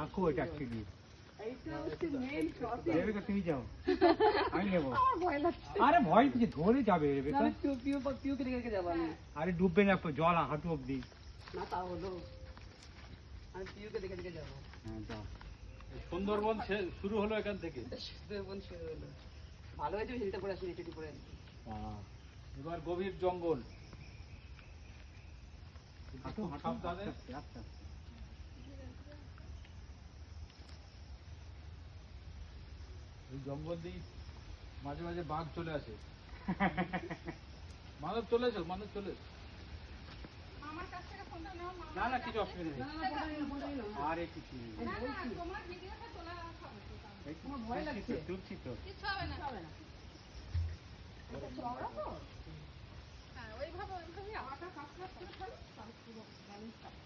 কাকু এটা অ্যাকচুয়ালি এইটা হচ্ছে মেইন ক্রসিং। রেবেকা তুমি যাও, আমি নেবো। আমার ভয় লাগছে। আরে ভয় কিছু, ধরে যাবে রেবেকা। আমি পিউকে রেখে যাবো আমি। আরে ডুববে না, জল হাঁটু অব্দি। না তা হলো, আমি পিউকে দেখে যাবো। হ্যাঁ যাও। সুন্দরবন শুরু হলো এখান থেকে। সুন্দরবন শুরু হলো। ভালো হয়েছে হিলটা পরে আসি, রেটে পরে আসি। এবার গভীর জঙ্গল। হাঁটু হাঁটু সাবধানে। আস্তে আস্তে আস্তে। এই জঙ্গল দিয়ে মাঝে মাঝে বাঘ চলে আসে। মানব চলে এসো, মানব চলে এসো। না না কিছু অসুবিধা নেই। আরে কিছু নেই। আমার ভয় লাগছে। তুলছি তো। কিছু হবে না। চওড়া তো? হ্যাঁ, ওইভাবেই পাটা কাজ করে ফেলো, তার পুরো ব্যালেন্স থাকে।